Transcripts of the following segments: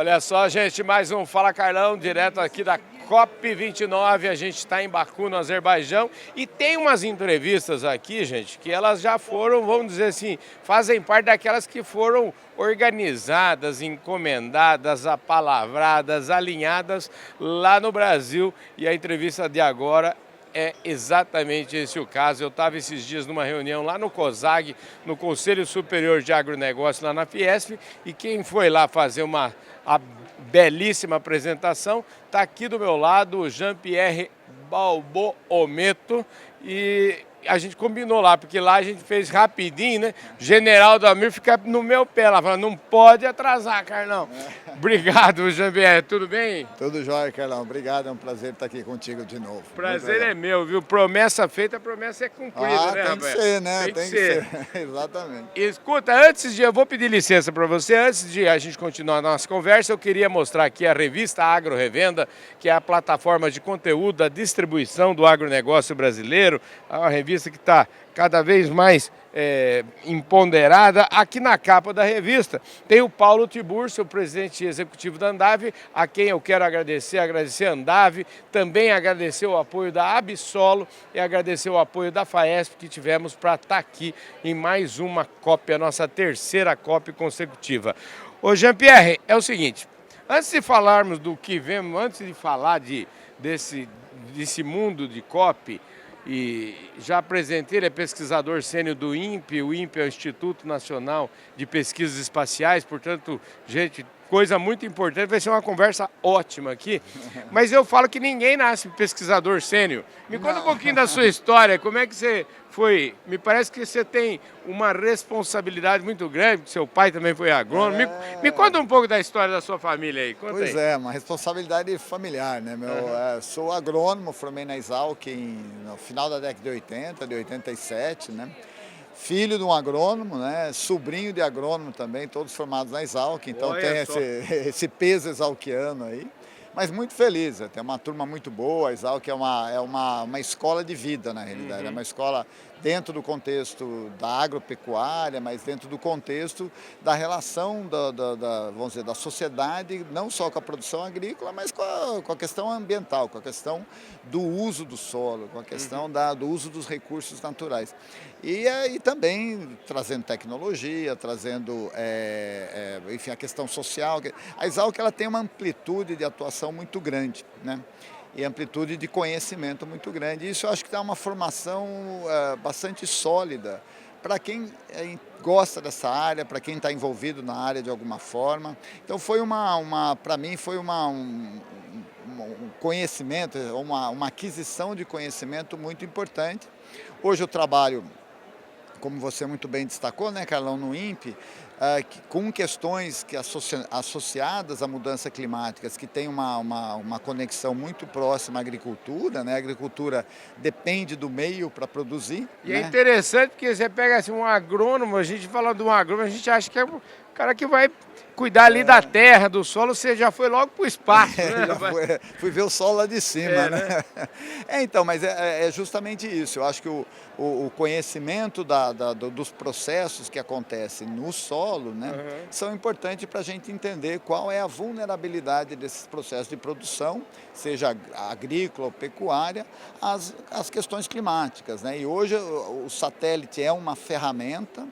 Olha só, gente, mais um Fala Carlão, direto aqui da COP29. A gente está em Baku, no Azerbaijão, e tem umas entrevistas aqui, gente, que elas já foram, vamos dizer assim, fazem parte daquelas que foram organizadas, encomendadas, apalavradas, alinhadas lá no Brasil. E a entrevista de agora é exatamente esse o caso. Eu estava esses dias numa reunião lá no COSAG, no Conselho Superior de Agronegócio, lá na Fiesp, e quem foi lá fazer a belíssima apresentação está aqui do meu lado, o Jean-Pierre Balbo-Ometo, e a gente combinou lá, porque lá a gente fez rapidinho, né? O general do Amir fica no meu pé lá, falando, não pode atrasar, Carlão. Obrigado, Jean-Pierre, tudo bem? Tudo jóia, Carlão. Obrigado, é um prazer estar aqui contigo de novo. Prazer é meu, viu? Promessa feita, promessa é cumprida, né, tem rapaz? que ser, né? Tem que ser. Exatamente. Escuta, eu vou pedir licença para você, antes de a gente continuar a nossa conversa, eu queria mostrar aqui a revista Agro Revenda, que é a plataforma de conteúdo da distribuição do agronegócio brasileiro, é uma revista que está cada vez mais empoderada. Aqui na capa da revista tem o Paulo Tiburcio, o presidente executivo da Andave, a quem eu quero agradecer a Andave, também agradecer o apoio da Absolo e agradecer o apoio da Faesp que tivemos para estar aqui em mais uma COP, a nossa terceira COP consecutiva. Ô Jean-Pierre, é o seguinte, antes de falarmos do que vemos, antes de falar desse mundo de COP, e já apresentei, ele é pesquisador sênior do INPE, o INPE é o Instituto Nacional de Pesquisas Espaciais, portanto, gente, coisa muito importante, vai ser uma conversa ótima aqui, mas eu falo que ninguém nasce pesquisador sênior. Me conta um pouquinho da sua história, como é que você foi? Me parece que você tem uma responsabilidade muito grande, porque seu pai também foi agrônomo. Me conta um pouco da história da sua família aí, conta Pois aí. é, uma responsabilidade familiar, né? Sou agrônomo, formei na Exalc no final da década de 80, de 87, né? Filho de um agrônomo, né? Sobrinho de agrônomo também, todos formados na Exalc, então Olha tem só. esse peso exalquiano aí. Mas muito feliz, tem uma turma muito boa, a Exalc é uma escola de vida, na realidade, é uma escola dentro do contexto da agropecuária, mas dentro do contexto da relação vamos dizer, da sociedade, não só com a produção agrícola, mas com a questão ambiental, com a questão do uso do solo, com a questão do uso dos recursos naturais. E também trazendo tecnologia, trazendo, enfim, a questão social. A Exalc ela tem uma amplitude de atuação muito grande, né? E amplitude de conhecimento muito grande. Isso eu acho que dá uma formação bastante sólida para quem gosta dessa área, para quem está envolvido na área de alguma forma. Então foi para mim foi um conhecimento, uma aquisição de conhecimento muito importante. Hoje eu trabalho, como você muito bem destacou, né, Carlão, no INPE, com questões associadas à mudança climática, que tem uma conexão muito próxima à agricultura, né? A agricultura depende do meio para produzir. E né? é interessante porque você pega assim, um agrônomo, a gente fala de um agrônomo, a gente acha que é o cara que vai cuidar ali da terra, do solo, você já foi logo para o espaço, né? Fui ver o sol lá de cima, né? Então, mas é justamente isso. Eu acho que o conhecimento dos processos que acontecem no solo, né, são importantes para a gente entender qual é a vulnerabilidade desses processos de produção, seja agrícola ou pecuária, às questões climáticas, né? E hoje o satélite é uma ferramenta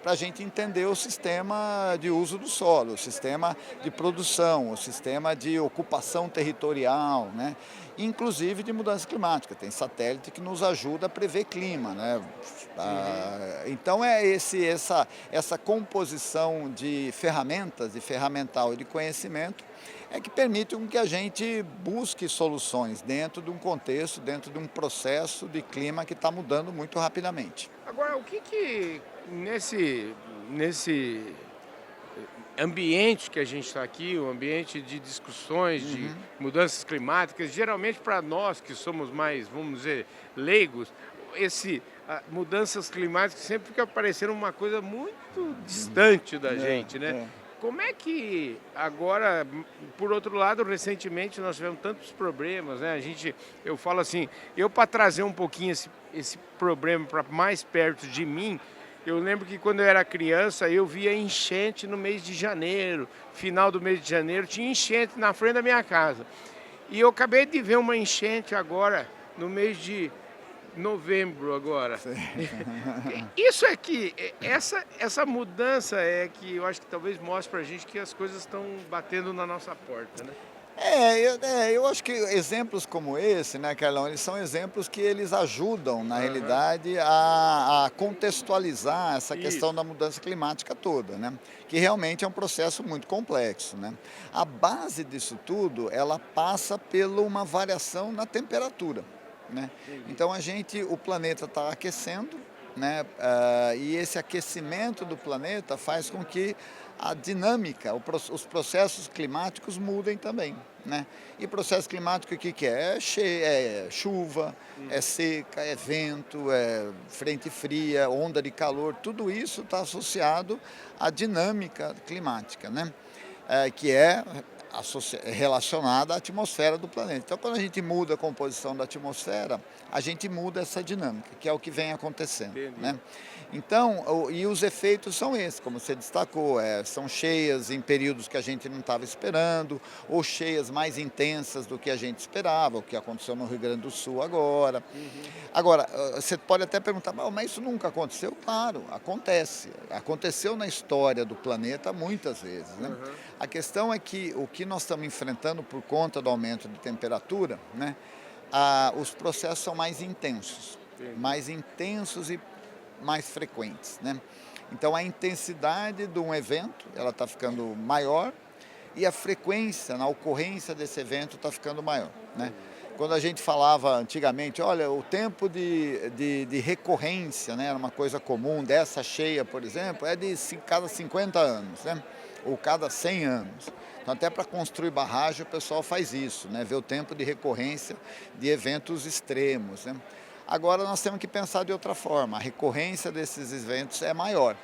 para a gente entender o sistema de uso do solo, o sistema de produção, o sistema de ocupação territorial, né? Inclusive de mudança climática. Tem satélite que nos ajuda a prever clima, né? Então é essa composição de ferramentas, de ferramental e de conhecimento que permite que a gente busque soluções dentro de um contexto, dentro de um processo de clima que está mudando muito rapidamente. Agora, o que nesse ambiente que a gente está aqui, o ambiente de discussões, de mudanças climáticas, geralmente para nós que somos mais, vamos dizer, leigos, mudanças climáticas sempre fica parecendo uma coisa muito distante da gente, né? Como é que agora, por outro lado, recentemente nós tivemos tantos problemas, né? Eu falo assim, para trazer um pouquinho esse problema para mais perto de mim, Eu lembro que quando eu era criança, eu via enchente no mês de janeiro, final do mês de janeiro, tinha enchente na frente da minha casa. E eu acabei de ver uma enchente agora, no mês de novembro agora. Isso é que, essa mudança é que eu acho que talvez mostre pra gente que as coisas estão batendo na nossa porta, né? Eu acho que exemplos como esse, né, Carlão, eles são exemplos que eles ajudam, na realidade, a contextualizar essa questão Isso. da mudança climática toda, né? Que realmente é um processo muito complexo, né? A base disso tudo, ela passa por uma variação na temperatura, né? Entendi. Então o planeta está aquecendo, né? E esse aquecimento do planeta faz com que a dinâmica, os processos climáticos mudem também, né? E processo climático o que que é? É chuva, é seca, é vento, é frente fria, onda de calor, tudo isso está associado à dinâmica climática, né? Que é relacionada à atmosfera do planeta. Então, quando a gente muda a composição da atmosfera, a gente muda essa dinâmica, que é o que vem acontecendo, Entendi. né? Então, e os efeitos são esses, como você destacou, são cheias em períodos que a gente não estava esperando, ou cheias mais intensas do que a gente esperava, o que aconteceu no Rio Grande do Sul agora. Agora, você pode até perguntar, mas isso nunca aconteceu? Claro, acontece. Aconteceu na história do planeta muitas vezes, né? A questão é que o que nós estamos enfrentando por conta do aumento de temperatura, né? Os processos são mais intensos e mais frequentes, né? Então a intensidade de um evento ela está ficando maior e a frequência na ocorrência desse evento está ficando maior, né? Quando a gente falava antigamente, olha, o tempo de recorrência, né, era uma coisa comum dessa cheia, por exemplo, é de cada 50 anos, né? Ou cada 100 anos. Então, até para construir barragem, o pessoal faz isso, né? Vê o tempo de recorrência de eventos extremos, né? Agora, nós temos que pensar de outra forma. A recorrência desses eventos é maior.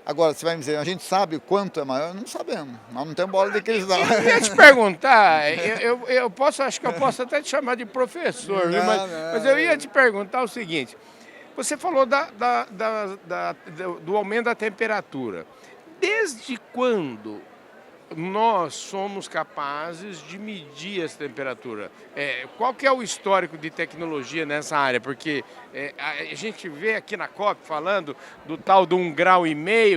Agora, você vai me dizer, a gente sabe o quanto é maior? Não sabemos. Nós não temos bola de cristal. Eu ia te perguntar, eu posso, acho que eu posso até te chamar de professor, viu? Mas eu ia te perguntar o seguinte: você falou do aumento da temperatura. Desde quando nós somos capazes de medir essa temperatura? Qual que é o histórico de tecnologia nessa área? Porque a gente vê aqui na COP falando do tal do 1,5 graus,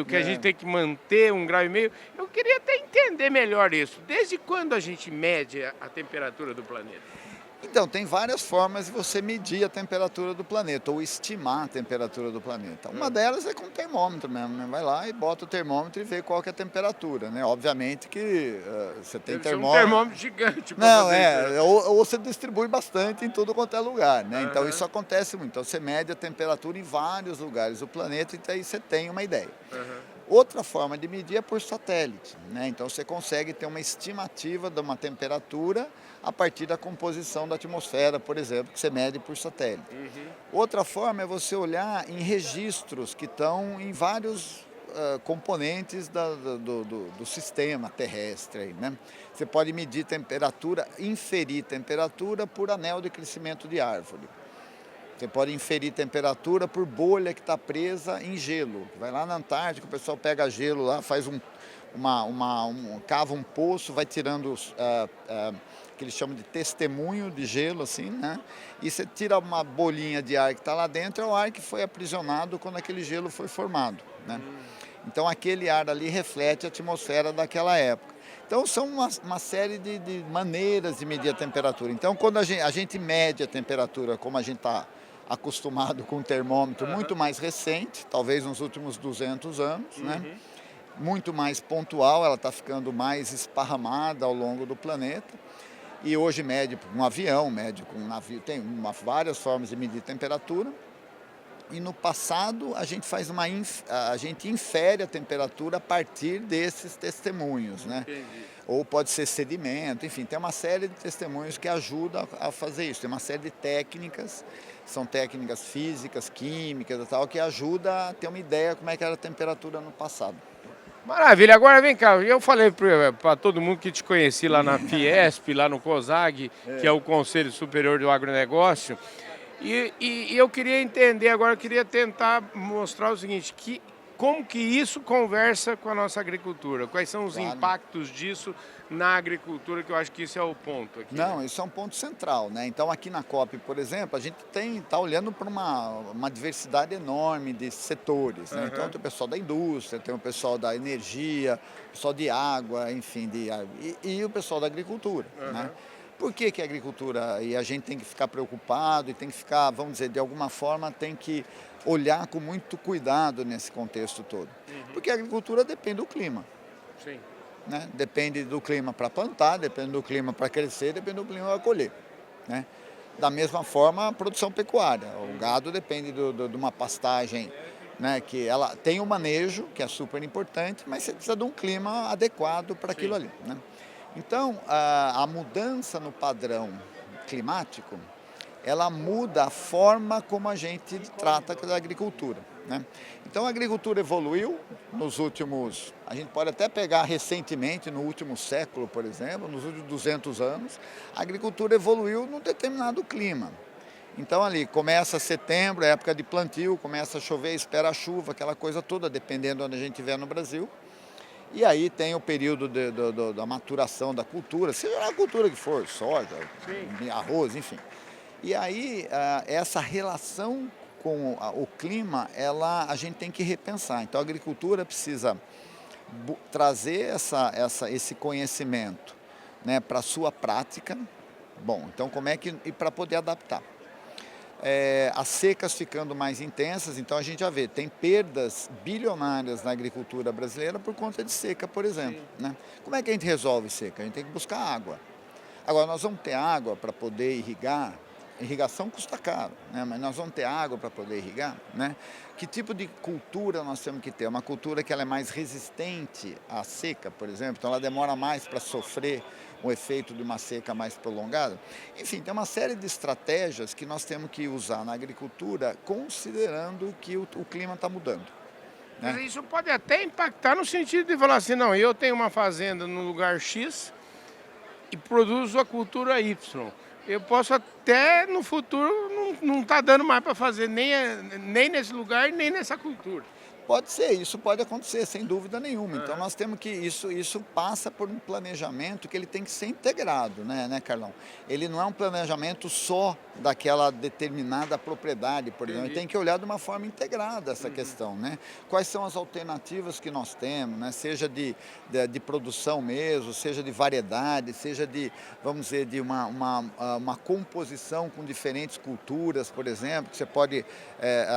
que a gente tem que manter 1,5 graus. Eu queria até entender melhor isso. Desde quando a gente mede a temperatura do planeta? Então, tem várias formas de você medir a temperatura do planeta, ou estimar a temperatura do planeta. Uma delas é com termômetro mesmo, né? Vai lá e bota o termômetro e vê qual que é a temperatura, né? Obviamente que você tem Deve ser um termômetro... termômetro gigante para Não, fazer isso, né? ou você distribui bastante em tudo quanto é lugar, né? Então isso acontece muito. Então você mede a temperatura em vários lugares do planeta e aí você tem uma ideia. Outra forma de medir é por satélite, né? Então você consegue ter uma estimativa de uma temperatura a partir da composição da atmosfera, por exemplo, que você mede por satélite. Outra forma é você olhar em registros que estão em vários componentes do sistema terrestre, aí, né? Você pode medir temperatura, inferir temperatura por anel de crescimento de árvore. Você pode inferir temperatura por bolha que está presa em gelo. Vai lá na Antártica, o pessoal pega gelo lá, faz cava um poço, vai tirando que eles chamam de testemunho de gelo, assim, né? E você tira uma bolinha de ar que está lá dentro, é o ar que foi aprisionado quando aquele gelo foi formado, né? Então aquele ar ali reflete a atmosfera daquela época. Então são uma série de maneiras de medir a temperatura. Então quando a gente mede a temperatura como a gente está acostumado com um termômetro muito mais recente, talvez nos últimos 200 anos, né? Muito mais pontual, ela está ficando mais esparramada ao longo do planeta. E hoje mede com um avião, mede com um navio, tem várias formas de medir temperatura. E no passado a gente infere a temperatura a partir desses testemunhos, né? Ou pode ser sedimento, enfim, tem uma série de testemunhos que ajudam a fazer isso. Tem uma série de técnicas, são técnicas físicas, químicas e tal, que ajudam a ter uma ideia como é que era a temperatura no passado. Maravilha, agora vem cá, eu falei para todo mundo que te conheci lá na Fiesp, lá no COSAG, que é o Conselho Superior do Agronegócio, E eu queria entender agora, eu queria tentar mostrar o seguinte, como que isso conversa com a nossa agricultura? Quais são os Claro. impactos disso na agricultura, que eu acho que isso é o ponto aqui, né? Não, isso é um ponto central, né? Então aqui na COP, por exemplo, a gente está olhando para uma diversidade enorme de setores, né? Então Aham. tem o pessoal da indústria, tem o pessoal da energia, o pessoal de água, enfim, e o pessoal da agricultura, né? Aham. Por que que a agricultura, e a gente tem que ficar preocupado e tem que ficar, vamos dizer, de alguma forma tem que olhar com muito cuidado nesse contexto todo? Porque a agricultura depende do clima, Sim. né? Depende do clima para plantar, depende do clima para crescer, depende do clima para colher, né? Da mesma forma, a produção pecuária. O gado depende de uma pastagem, né, que ela tem um manejo, que é super importante, mas você precisa de um clima adequado para aquilo Sim. ali, né? Então, a mudança no padrão climático, ela muda a forma como a gente trata da agricultura, né? Então a agricultura evoluiu nos últimos, a gente pode até pegar recentemente, no último século, por exemplo, nos últimos 200 anos, a agricultura evoluiu num determinado clima. Então ali começa setembro, é época de plantio, começa a chover, espera a chuva, aquela coisa toda, dependendo de onde a gente estiver no Brasil. E aí tem o período da maturação da cultura, seja a cultura que for, soja, Sim. arroz, enfim. E aí, essa relação com o clima, a gente tem que repensar. Então, a agricultura precisa trazer esse conhecimento, né, para a sua prática. Bom, então como é que... E para poder adaptar. As secas ficando mais intensas, então a gente já vê, tem perdas bilionárias na agricultura brasileira por conta de seca, por exemplo, Sim. né? Como é que a gente resolve seca? A gente tem que buscar água. Agora, nós vamos ter água para poder irrigar, irrigação custa caro, né? Mas nós vamos ter água para poder irrigar, né? Que tipo de cultura nós temos que ter? Uma cultura que ela é mais resistente à seca, por exemplo, então ela demora mais para sofrer o efeito de uma seca mais prolongada. Enfim, tem uma série de estratégias que nós temos que usar na agricultura, considerando que o clima está mudando, Mas né? isso pode até impactar no sentido de falar assim, não, eu tenho uma fazenda no lugar X e produzo a cultura Y. Eu posso até no futuro não tá dando mais para fazer nem nesse lugar, nem nessa cultura. Pode ser, isso pode acontecer, sem dúvida nenhuma. Então Aham. nós temos que, isso passa por um planejamento que ele tem que ser integrado, né, Carlão? Ele não é um planejamento só daquela determinada propriedade, por exemplo. Ele Entendi. tem que olhar de uma forma integrada essa questão, né? Quais são as alternativas que nós temos, né? Seja de produção mesmo, seja de variedade, seja de, vamos dizer, de uma composição com diferentes culturas, por exemplo, que você pode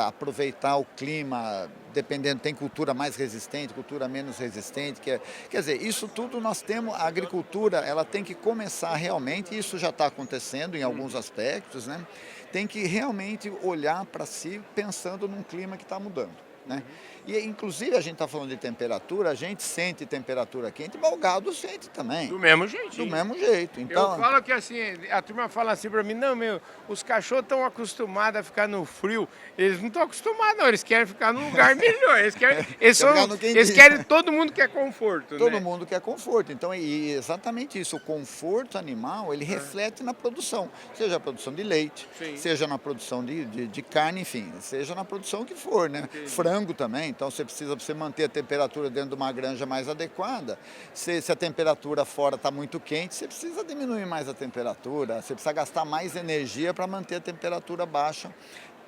aproveitar o clima, dependendo, tem cultura mais resistente, cultura menos resistente, quer dizer, isso tudo nós temos, a agricultura, ela tem que começar realmente, e isso já está acontecendo em alguns aspectos, né? Tem que realmente olhar para si pensando num clima que está mudando, né? E inclusive a gente está falando de temperatura, a gente sente temperatura quente, mas o gado sente também, Do mesmo do jeitinho. mesmo jeito. Eu Então, falo que assim, a turma fala assim pra mim, não, meu, os cachorros estão acostumados a ficar no frio. Eles não estão acostumados, não, eles querem ficar num lugar melhor. quer ficar no Eles quentinho. querem, todo mundo quer conforto, Todo né? mundo quer conforto. Então, e exatamente isso, o conforto animal, ele reflete na produção, seja a produção de leite, Sim. seja na produção de carne, enfim, seja na produção que for, né? Entendi. Frango também, então você precisa, pra você manter a temperatura dentro de uma granja mais adequada, se a temperatura fora está muito quente, você precisa diminuir mais a temperatura, você precisa gastar mais energia para manter a temperatura baixa,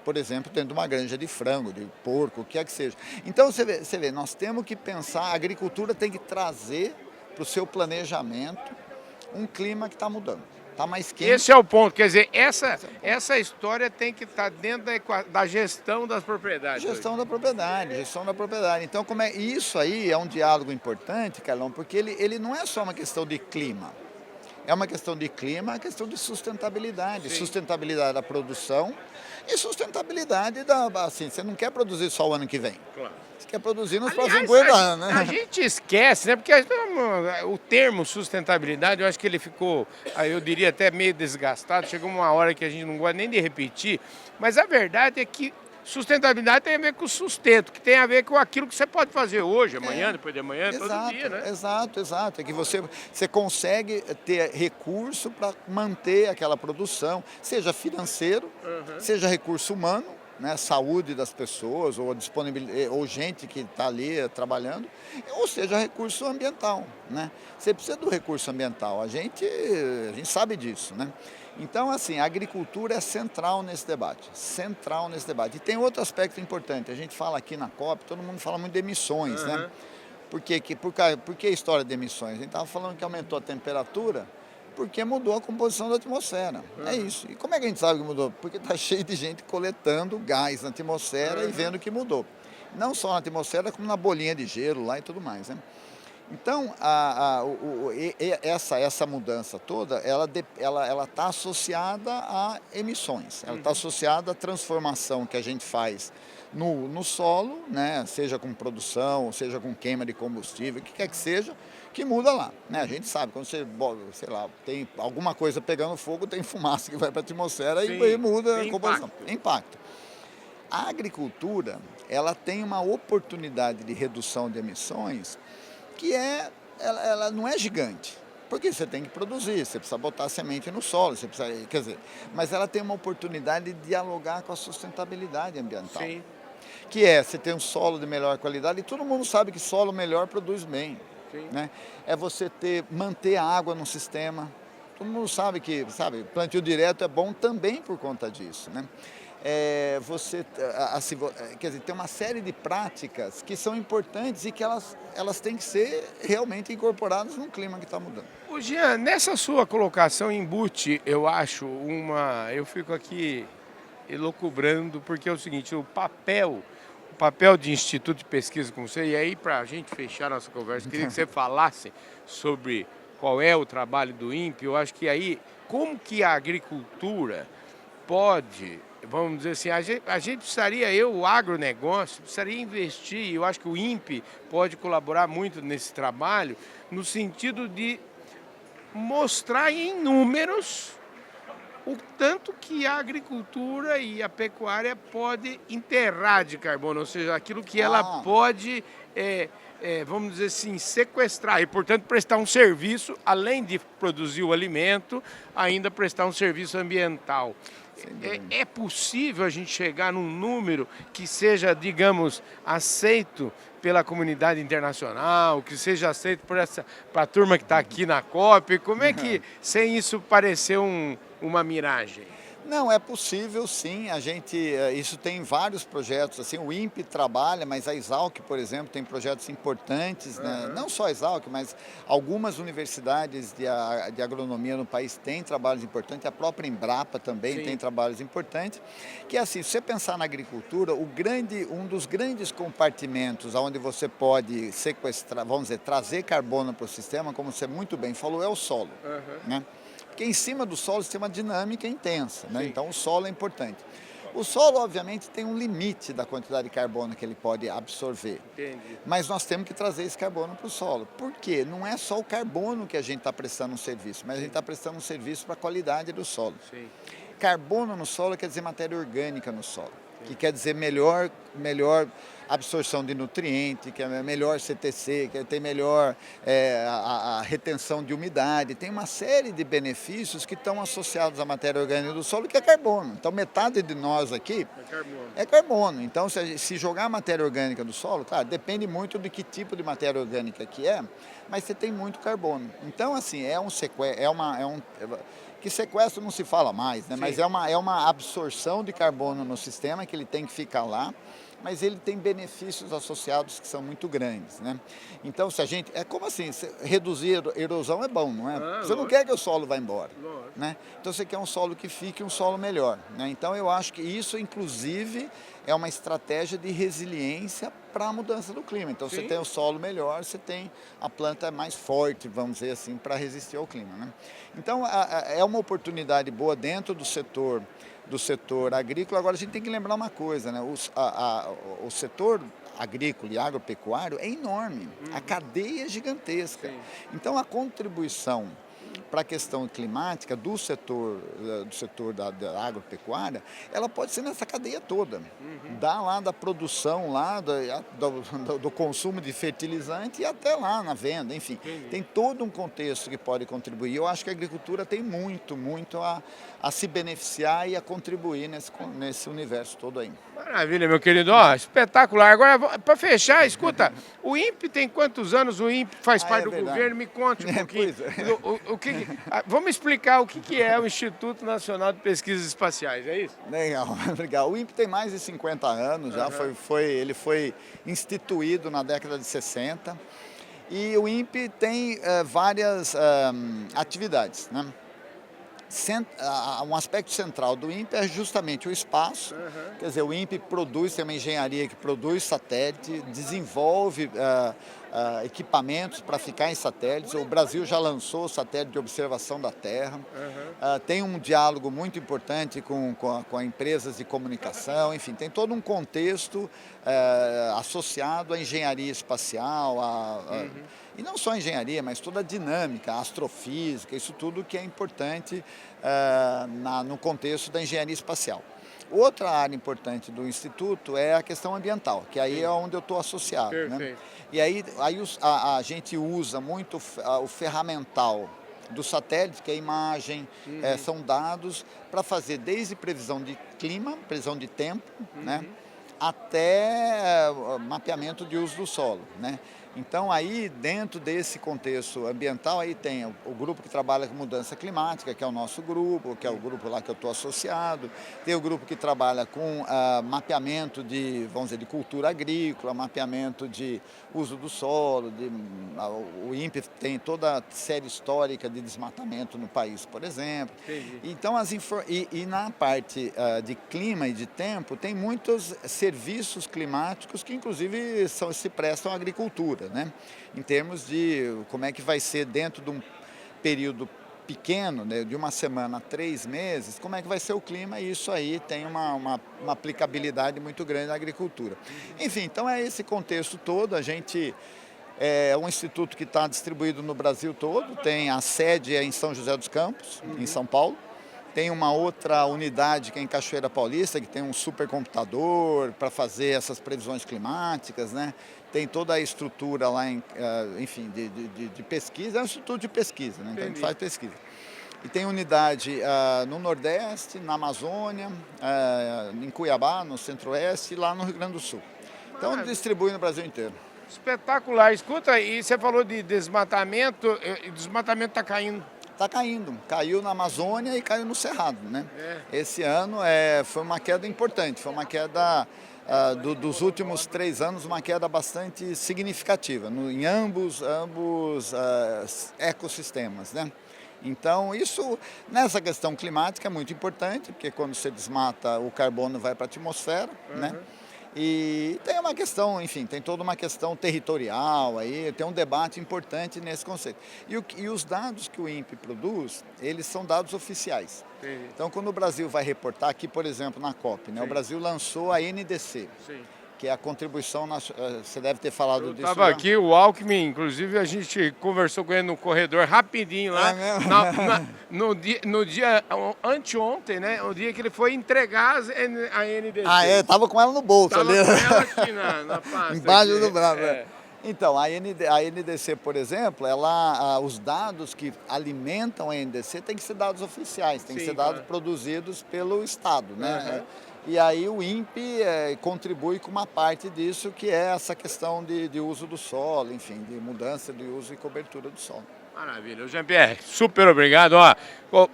por exemplo, dentro de uma granja de frango, de porco, o que é que seja. Então, você vê, nós temos que pensar, a agricultura tem que trazer para o seu planejamento um clima que está mudando. Está mais quente. Esse é o ponto, quer dizer, essa história tem que estar dentro da gestão das propriedades. Gestão da propriedade, gestão da propriedade. Então, isso aí é um diálogo importante, Carlão, porque ele não é só uma questão de clima. É uma questão de clima, é uma questão de sustentabilidade. Sim. Sustentabilidade da produção e sustentabilidade assim, você não quer produzir só o ano que vem. Claro. Você quer produzir nos Aliás, próximos 50 anos, a né? gente esquece, né? Porque o termo sustentabilidade, eu acho que ele ficou, eu diria até meio desgastado. Chegou uma hora que a gente não gosta nem de repetir. Mas a verdade é que Sustentabilidade tem a ver com o sustento, que tem a ver com aquilo que você pode fazer hoje, amanhã, depois de amanhã, todo dia, né? Exato. É que você consegue ter recurso para manter aquela produção, seja financeiro, seja recurso humano, né, saúde das pessoas, ou disponibilidade, ou gente que está ali trabalhando, ou seja, recurso ambiental, né? Você precisa do recurso ambiental, a gente sabe disso, né? Então, assim, a agricultura é central nesse debate, central nesse debate. E tem outro aspecto importante, a gente fala aqui na COP, todo mundo fala muito de emissões, né? Por que a história de emissões? A gente estava falando que aumentou a temperatura, porque mudou a composição da atmosfera. É isso. E como é que a gente sabe que mudou? Porque está cheio de gente coletando gás na atmosfera e vendo que mudou. Não só na atmosfera, como na bolinha de gelo lá e tudo mais, né? Então, essa mudança toda, ela está associada a emissões, ela está associada à transformação que a gente faz no solo, né? Seja com produção, seja com queima de combustível, o que quer que seja, que muda lá, né? A gente sabe, quando você, sei lá, tem alguma coisa pegando fogo, tem fumaça que vai para a atmosfera e muda a composição. Impacto. A agricultura, ela tem uma oportunidade de redução de emissões que ela não é gigante, porque você tem que produzir, você precisa botar semente no solo, você precisa, quer dizer, mas ela tem uma oportunidade de dialogar com a sustentabilidade ambiental. Sim. Que você ter um solo de melhor qualidade, e todo mundo sabe que solo melhor produz bem. Sim. Né? É você manter a água no sistema. Todo mundo sabe que, plantio direto é bom também por conta disso, né? Quer dizer, tem uma série de práticas que são importantes e que elas têm que ser realmente incorporadas no clima que está mudando. Ô Jean, nessa sua colocação embute, eu acho, eu fico aqui elucubrando, porque é o seguinte, o papel de instituto de pesquisa como você, e aí para a gente fechar nossa conversa, queria que você falasse sobre qual é o trabalho do INPE. Eu acho que aí, como que a agricultura pode, vamos dizer assim, a gente precisaria, o agronegócio, precisaria investir, eu acho que o INPE pode colaborar muito nesse trabalho, no sentido de mostrar em números o tanto que a agricultura e a pecuária pode enterrar de carbono, ou seja, aquilo que ela pode, vamos dizer assim, sequestrar e, portanto, prestar um serviço, além de produzir o alimento, ainda prestar um serviço ambiental. É possível a gente chegar num número que seja, digamos, aceito pela comunidade internacional, que seja aceito para a turma que está aqui na COP? Como é que, sem isso parecer uma miragem? Não, é possível sim, isso tem vários projetos, assim, o INPE trabalha, mas a Exalc, por exemplo, tem projetos importantes, né? Não só a Exalc, mas algumas universidades de agronomia no país têm trabalhos importantes, a própria Embrapa também tem trabalhos importantes, que assim, se você pensar na agricultura, um dos grandes compartimentos onde você pode sequestrar, vamos dizer, trazer carbono para o sistema, como você muito bem falou, é o solo, né? Porque em cima do solo você tem uma dinâmica intensa, né? Então o solo é importante. O solo, obviamente, tem um limite da quantidade de carbono que ele pode absorver. Entendi. Mas nós temos que trazer esse carbono para o solo. Por quê? Não é só o carbono que a gente está prestando um serviço, mas a gente está prestando um serviço para a qualidade do solo. Sim. Carbono no solo quer dizer matéria orgânica no solo, que quer dizer melhor absorção de nutriente, que é melhor CTC, que tem melhor a retenção de umidade, tem uma série de benefícios que estão associados à matéria orgânica do solo, que é carbono. Então metade de nós aqui é carbono. Então se jogar a matéria orgânica do solo, claro, depende muito de que tipo de matéria orgânica que é, mas você tem muito carbono. Então assim, que sequestro não se fala mais, né? Mas é uma absorção de carbono no sistema que ele tem que ficar lá, mas ele tem benefícios associados que são muito grandes, né? Então, é como assim, reduzir erosão é bom, não é? Você não quer que o solo vá embora, né? Então, você quer um solo que fique um solo melhor, né? Então, eu acho que isso, inclusive, é uma estratégia de resiliência para a mudança do clima. Então, você tem o solo melhor, você tem a planta mais forte, vamos dizer assim, para resistir ao clima, né? Então, é uma oportunidade boa dentro do setor agrícola. Agora, a gente tem que lembrar uma coisa, né? O setor agrícola e agropecuário é enorme, a cadeia é gigantesca. Então, a contribuição para a questão climática do setor da agropecuária, ela pode ser nessa cadeia toda. Dá lá da produção, lá do consumo de fertilizante e até lá na venda, enfim. Tem todo um contexto que pode contribuir. Eu acho que a agricultura tem muito a se beneficiar e a contribuir nesse universo todo aí. Maravilha, meu querido. Ó, espetacular. Agora, para fechar, escuta, o INPE tem quantos anos? O INPE faz parte do governo? Me conte um pouquinho. Vamos explicar o que é o Instituto Nacional de Pesquisas Espaciais, é isso? Legal, legal. O INPE tem mais de 50 anos, já ele foi instituído na década de 60 e o INPE tem várias atividades, né? Um aspecto central do INPE é justamente o espaço, quer dizer, o INPE tem uma engenharia que produz satélite, desenvolve equipamentos para ficar em satélites. O Brasil já lançou o satélite de observação da Terra, tem um diálogo muito importante com empresas de comunicação, enfim, tem todo um contexto associado à engenharia espacial, e não só a engenharia, mas toda a dinâmica, a astrofísica, isso tudo que é importante no contexto da engenharia espacial. Outra área importante do Instituto é a questão ambiental, que aí é onde eu estou associado. Né? E aí a gente usa muito o ferramental do satélite, que é a imagem, são dados para fazer desde previsão de clima, previsão de tempo, né? Até mapeamento de uso do solo, né? Então aí dentro desse contexto ambiental aí tem o grupo que trabalha com mudança climática, que é o nosso grupo, que é o grupo lá que eu estou associado, tem o grupo que trabalha com mapeamento vamos dizer, de cultura agrícola, mapeamento de uso do solo, o INPE tem toda a série histórica de desmatamento no país, por exemplo. Então na parte de clima e de tempo tem muitos serviços climáticos que inclusive se prestam à agricultura, né? Em termos de como é que vai ser dentro de um período pequeno, né, de uma semana a 3 meses, como é que vai ser o clima, e isso aí tem uma aplicabilidade muito grande na agricultura. Enfim, então é esse contexto todo. A gente é um instituto que está distribuído no Brasil todo, tem a sede em São José dos Campos, em São Paulo. Tem uma outra unidade que é em Cachoeira Paulista, que tem um supercomputador para fazer essas previsões climáticas, né? Tem toda a estrutura lá, enfim, de pesquisa, é um instituto de pesquisa, né? Então a gente faz pesquisa. E tem unidade no Nordeste, na Amazônia, em Cuiabá, no Centro-Oeste e lá no Rio Grande do Sul. Então distribui no Brasil inteiro. Espetacular. Escuta, e você falou de desmatamento, o desmatamento está caindo. Está caindo, caiu na Amazônia e caiu no Cerrado, né? Esse ano foi uma queda importante, foi uma queda dos últimos 3 anos, uma queda bastante significativa em ambos ecossistemas, né? Então isso, nessa questão climática, é muito importante, porque quando você desmata, o carbono vai para a atmosfera, né? E tem uma questão, enfim, tem toda uma questão territorial aí, tem um debate importante nesse conceito. E os dados que o INPE produz, eles são dados oficiais. Então, quando o Brasil vai reportar aqui, por exemplo, na COP, né, o Brasil lançou a NDC, que é a contribuição, você deve ter falado disso. Estava aqui, o Alckmin, inclusive a gente conversou com ele no corredor rapidinho lá, no dia anteontem, né? O dia que ele foi entregar a NDC. Estava com ela no bolso. Estava com ela aqui na pasta. Embaixo do braço. Então, a NDC, por exemplo, os dados que alimentam a NDC têm que ser dados oficiais, têm que ser dados produzidos pelo Estado, né? E aí o INPE contribui com uma parte disso, que é essa questão de uso do solo, enfim, de mudança de uso e cobertura do solo. Maravilha. Jean-Pierre, super obrigado. Ó,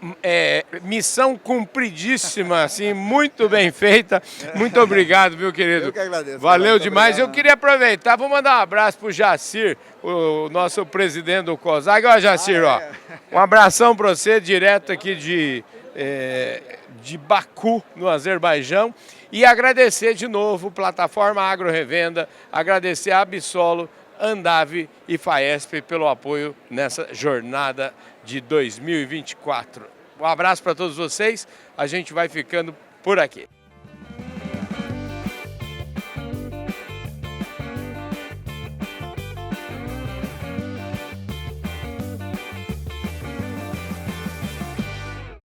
missão cumpridíssima, assim, muito bem feita. Muito obrigado, viu, querido? Eu que agradeço. Valeu demais. Obrigado. Eu queria aproveitar, vou mandar um abraço pro Jacir, o nosso presidente do COSAG. Ó, Jacir, ó, um abração para você, direto aqui de Baku, no Azerbaijão, e agradecer de novo Plataforma Agro Revenda, agradecer a Absolo, Andave e Faesp pelo apoio nessa jornada de 2024. Um abraço para todos vocês, a gente vai ficando por aqui.